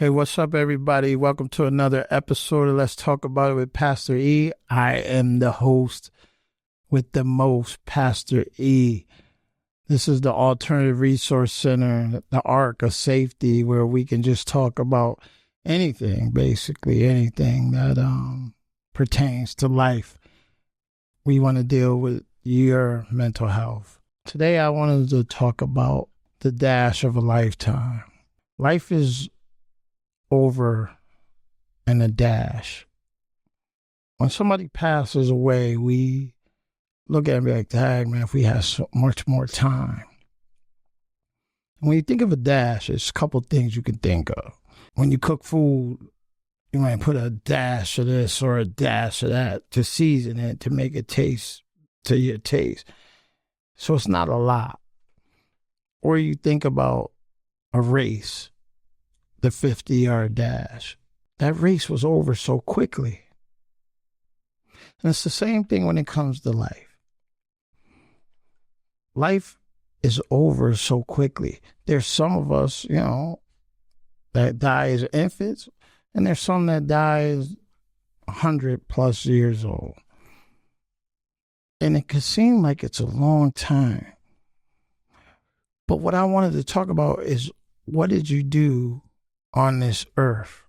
Hey, what's up, everybody? Welcome to another episode of Let's Talk About It with Pastor E. I am the host with the most, Pastor E. This is the Alternative Resource Center, the Ark of Safety, where we can just talk about anything, basically anything that pertains to life. We want to deal with your mental health. Today, I wanted to talk about the dash of a lifetime. Life is over in a dash. When somebody passes away, we look at it and be like, dang, man, if we had so much more time. And when you think of a dash, there's a couple things you can think of. When you cook food, you might put a dash of this or a dash of that to season it, to make it taste to your taste. So it's not a lot. Or you think about a race, the 50-yard dash. That race was over so quickly. And it's the same thing when it comes to life. Life is over so quickly. There's some of us, that die as infants, and there's some that die as 100 plus years old. And it could seem like it's a long time. But what I wanted to talk about is, what did you do on this earth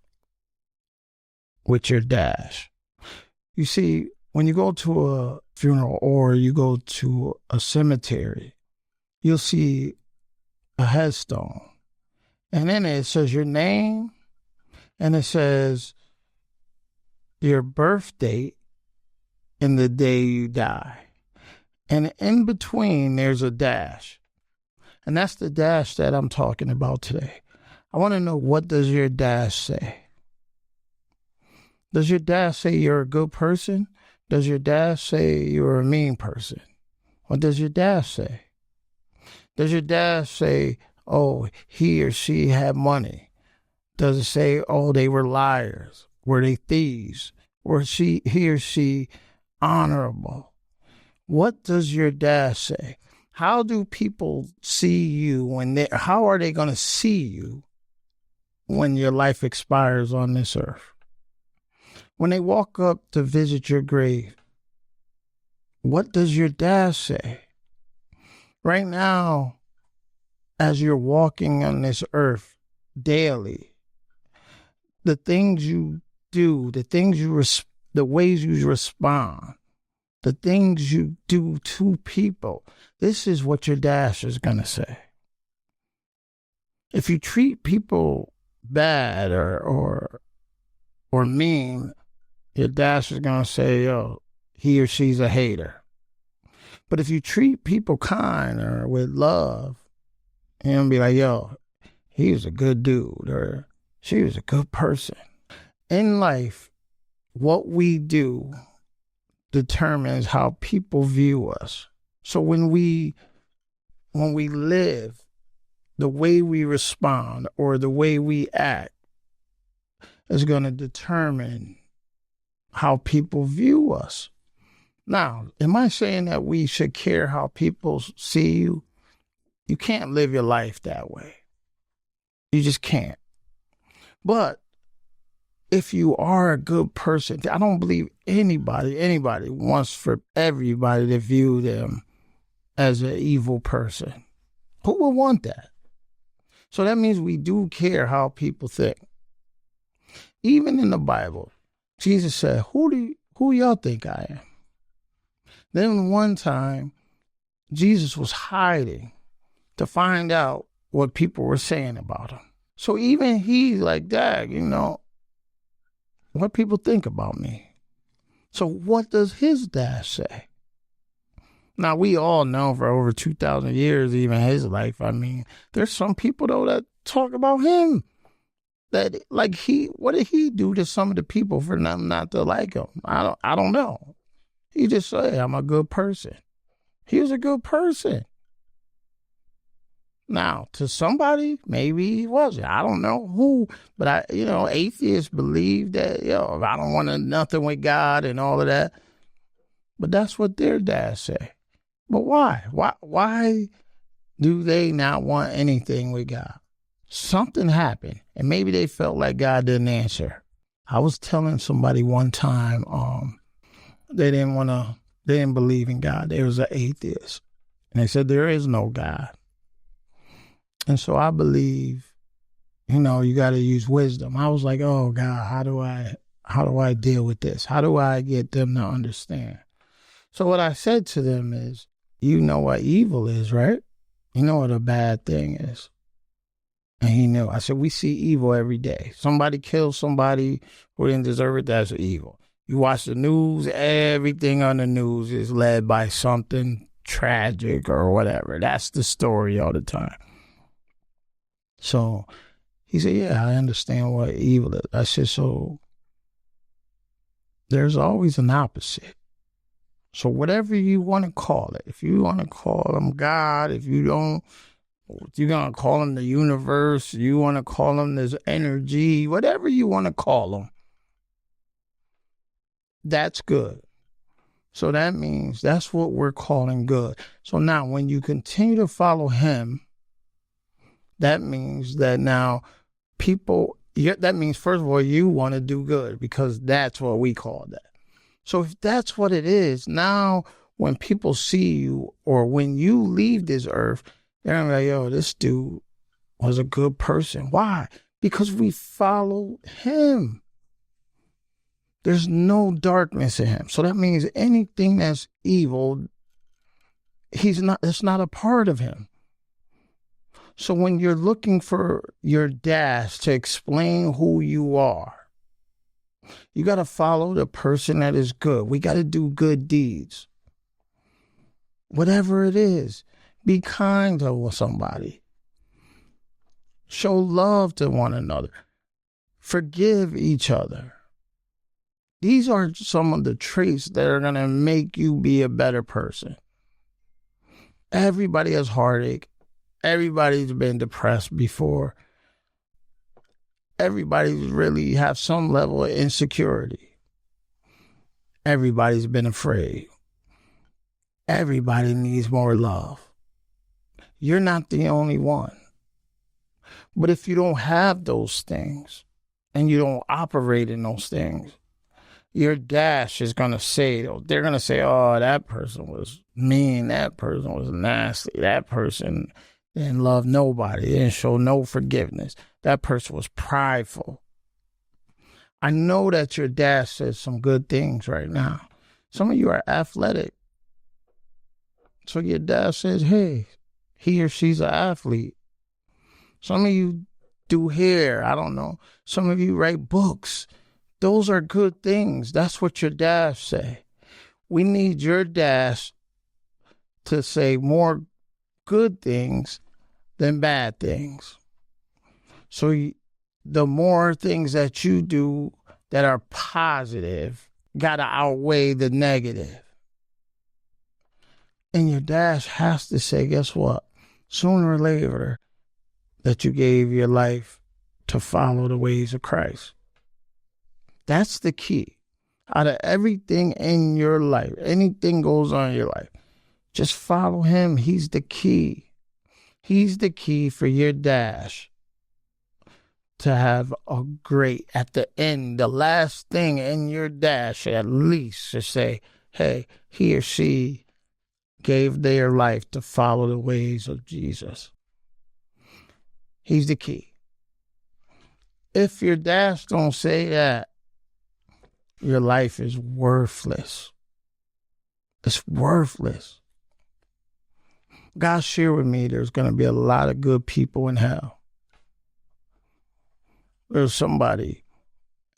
with your dash? You see, when you go to a funeral or you go to a cemetery, you'll see a headstone. And in it says your name, and it says your birth date and the day you die. And in between, there's a dash. And that's the dash that I'm talking about today. I want to know, what does your dash say? Does your dash say you're a good person? Does your dash say you're a mean person? What does your dash say? Does your dash say, oh, he or she had money? Does it say, oh, they were liars? Were they thieves? Were he or she honorable? What does your dash say? How do people see you how are they going to see you when your life expires on this earth? When they walk up to visit your grave, what does your dash say? Right now, as you're walking on this earth daily, the things you do, the ways you respond, the things you do to people, this is what your dash is going to say. If you treat people bad or mean, your dash is going to say, yo, he or she's a hater. But if you treat people kind or with love, you're going to be like, yo, he was a good dude or she was a good person. In life, what we do determines how people view us. So when we live, the way we respond or the way we act is going to determine how people view us. Now, am I saying that we should care how people see you? You can't live your life that way. You just can't. But if you are a good person, I don't believe anybody wants for everybody to view them as an evil person. Who would want that? So that means we do care how people think. Even in the Bible, Jesus said, who y'all think I am? Then one time, Jesus was hiding to find out what people were saying about him. So even he's like, Dad, what people think about me. So what does his dash say? Now, we all know for over 2,000 years, even his life, there's some people, though, that talk about him. That, what did he do to some of the people for them not to like him? I don't know. He just said, I'm a good person. He was a good person. Now, to somebody, maybe he wasn't. I don't know who, but atheists believe that, I don't want nothing with God and all of that. But that's what their dad say. But why? Why do they not want anything with God? something happened, and maybe they felt like God didn't answer. I was telling somebody one time, they didn't believe in God. They was an atheist. And they said, there is no God. And so I believe, you got to use wisdom. I was like, oh God, how do I deal with this? How do I get them to understand? So what I said to them is, you know what evil is, right? You know what a bad thing is. And he knew. I said, we see evil every day. Somebody kills somebody who didn't deserve it, that's evil. You watch the news, everything on the news is led by something tragic or whatever. That's the story all the time. So he said, yeah, I understand what evil is. I said, so there's always an opposite. So whatever you want to call it, if you want to call him God, if you don't, you're going to call him the universe, you want to call him this energy, whatever you want to call him, that's good. So that means that's what we're calling good. So now when you continue to follow him, that means that now that means first of all, you want to do good because that's what we call that. So if that's what it is, now when people see you or when you leave this earth, they're going to be like, yo, this dude was a good person. Why? Because we follow him. There's no darkness in him. So that means anything that's evil, it's not a part of him. So when you're looking for your dash to explain who you are, you got to follow the person that is good. We got to do good deeds. Whatever it is, be kind to somebody. Show love to one another. Forgive each other. These are some of the traits that are going to make you be a better person. Everybody has heartache. Everybody's been depressed before. Everybody's really have some level of insecurity. Everybody's been afraid. Everybody needs more love. You're not the only one. But if you don't have those things and you don't operate in those things, your dash is going to say, they're going to say, oh, that person was mean. That person was nasty. That person didn't love nobody. They didn't show no forgiveness. That person was prideful. I know that your dash says some good things right now. Some of you are athletic. So your dash says, hey, he or she's an athlete. Some of you do hair. I don't know. Some of you write books. Those are good things. That's what your dash say. We need your dash to say more good things than bad things. So the more things that you do that are positive got to outweigh the negative. And your dash has to say, guess what? Sooner or later that you gave your life to follow the ways of Christ. That's the key. Out of everything in your life, anything goes on in your life, just follow him. He's the key. He's the key for your dash to have a great, at the end, the last thing in your dash, at least to say, hey, he or she gave their life to follow the ways of Jesus. He's the key. If your dash don't say that, your life is worthless. It's worthless. God shared with me there's going to be a lot of good people in hell. There's somebody,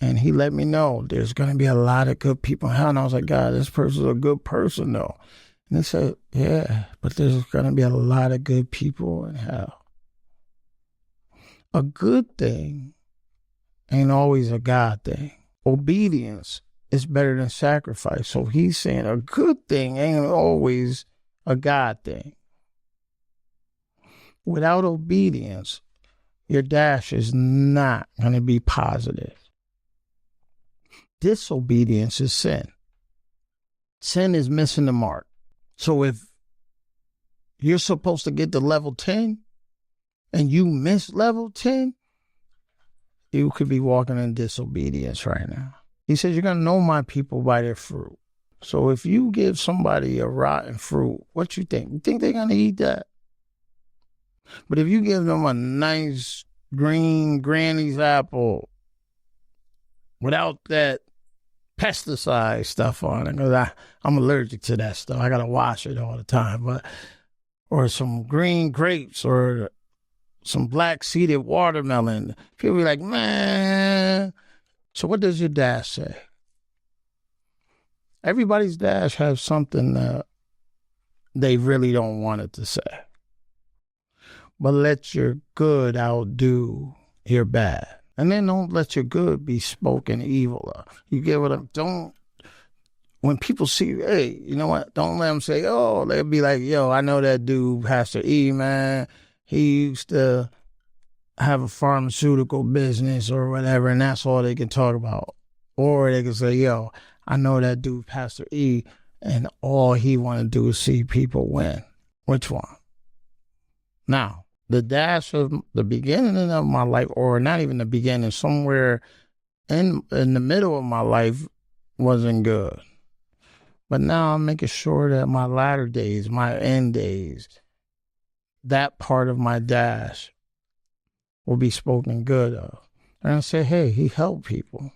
and he let me know there's going to be a lot of good people in hell. And I was like, God, this person's a good person, though. And he said, yeah, but there's going to be a lot of good people in hell. A good thing ain't always a God thing. Obedience is better than sacrifice. So he's saying a good thing ain't always a God thing. Without obedience, your dash is not going to be positive. Disobedience is sin. Sin is missing the mark. So if you're supposed to get to level 10 and you miss level 10, you could be walking in disobedience right now. He says, you're going to know my people by their fruit. So if you give somebody a rotten fruit, what you think? You think they're going to eat that? But if you give them a nice green granny's apple without that pesticide stuff on it, because I'm allergic to that stuff. I got to wash it all the time. Or some green grapes or some black-seeded watermelon. People be like, man. So what does your dash say? Everybody's dash has something that they really don't want it to say. But let your good outdo your bad. And then don't let your good be spoken evil of. You get what I'm... Don't... When people see you, hey, you know what? Don't let them say, oh, they'll be like, yo, I know that dude, Pastor E, man. He used to have a pharmaceutical business or whatever, and that's all they can talk about. Or they can say, yo, I know that dude, Pastor E, and all he want to do is see people win. Which one? Now, the dash of the beginning of my life, or not even the beginning, somewhere in the middle of my life wasn't good. But now I'm making sure that my latter days, my end days, that part of my dash will be spoken good of. And I say, hey, he helped people.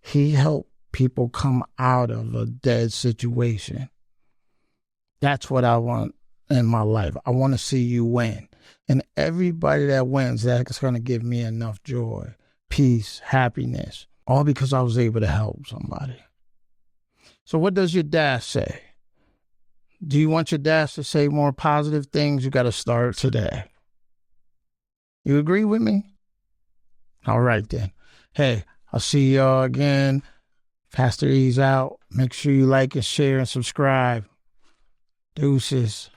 He helped people come out of a dead situation. That's what I want in my life. I want to see you win. And everybody that wins, that's going to give me enough joy, peace, happiness, all because I was able to help somebody. So what does your dash say? Do you want your dash to say more positive things? You got to start today. You agree with me? All right, then. Hey, I'll see y'all again. Pastor E's out. Make sure you like and share and subscribe. Deuces.